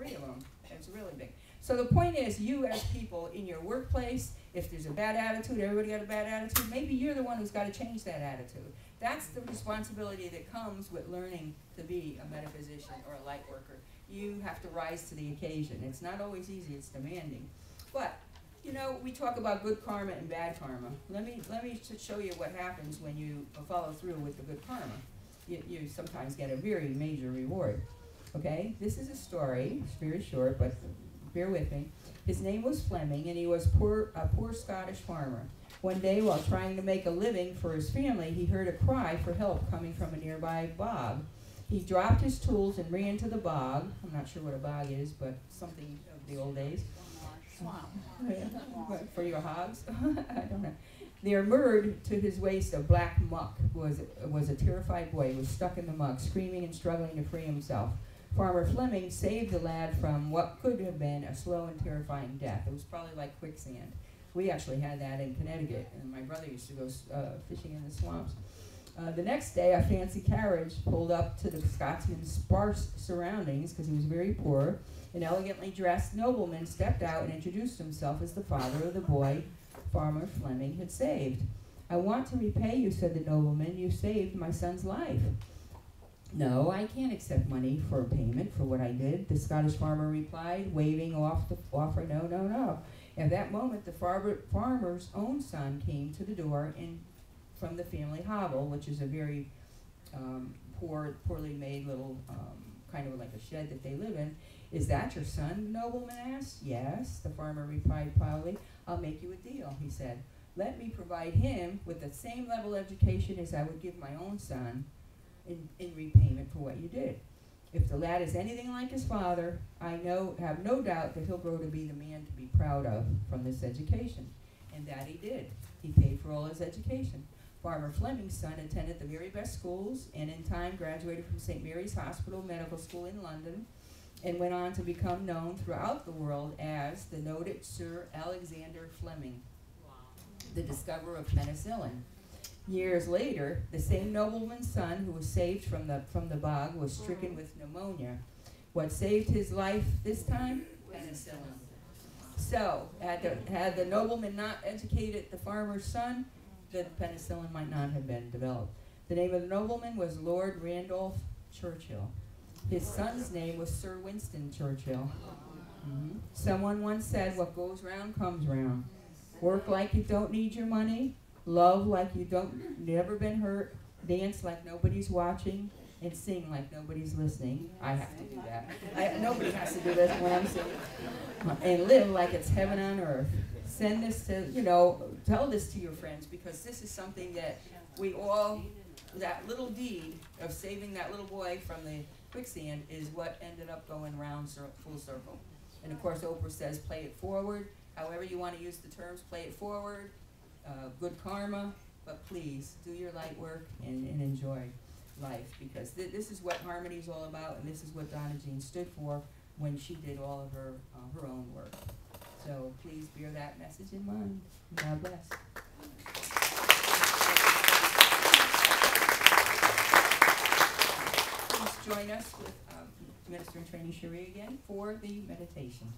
3 of them. It's really big. So the point is, you as people in your workplace, if there's a bad attitude, everybody got a bad attitude, maybe you're the one who's got to change that attitude. That's the responsibility that comes with learning to be a metaphysician or a light worker. You have to rise to the occasion. It's not always easy, it's demanding. But, you know, we talk about good karma and bad karma. Let me show you what happens when you follow through with the good karma. You sometimes get a very major reward. Okay? This is a story. It's very short, but bear with me. His name was Fleming, and he was a poor Scottish farmer. One day, while trying to make a living for his family, he heard a cry for help coming from a nearby bog. He dropped his tools and ran to the bog. I'm not sure what a bog is, but something of the old days. Swamp. For your hogs? I don't know. There, moored to his waist of black muck, was a terrified boy who was stuck in the muck, screaming and struggling to free himself. Farmer Fleming saved the lad from what could have been a slow and terrifying death. It was probably like quicksand. We actually had that in Connecticut, and my brother used to go fishing in the swamps. The next day, a fancy carriage pulled up to the Scotsman's sparse surroundings, because he was very poor. An elegantly dressed nobleman stepped out and introduced himself as the father of the boy Farmer Fleming had saved. "I want to repay you," said the nobleman. "You saved my son's life." "No, I can't accept money for payment for what I did," the Scottish farmer replied, waving off the offer. "No, no, no." At that moment, the farmer's own son came to the door from the family hovel, which is a very poorly made little kind of like a shed that they live in. "Is that your son?" the nobleman asked. "Yes," the farmer replied proudly. "I'll make you a deal," he said. "Let me provide him with the same level of education as I would give my own son in repayment for what you did. If the lad is anything like his father, I have no doubt that he'll grow to be the man to be proud of from this education." And that he did. He paid for all his education. Farmer Fleming's son attended the very best schools and in time graduated from St. Mary's Hospital Medical School in London and went on to become known throughout the world as the noted Sir Alexander Fleming, the discoverer of penicillin. Years later, the same nobleman's son who was saved from the bog was stricken with pneumonia. What saved his life this time? Penicillin. So, had the nobleman not educated the farmer's son, the penicillin might not have been developed. The name of the nobleman was Lord Randolph Churchill. His son's name was Sir Winston Churchill. Someone once said, "What goes round comes round." Work like you don't need your money, love like you don't never been hurt, dance like nobody's watching, and sing like nobody's listening. I have to do that. Nobody has to do this when I'm singing. And live like it's heaven on earth. Send this to, tell this to your friends, because this is something that we all, that little deed of saving that little boy from the quicksand is what ended up going round full circle. And of course, Oprah says, play it forward. However you want to use the terms, play it forward, good karma, but please do your light work and enjoy life, because this is what Harmony is all about, and this is what Donna Jean stood for when she did all of her own work. So please bear that message in mind. God bless. Please join us with Minister and Trainee Cherie again for the meditation.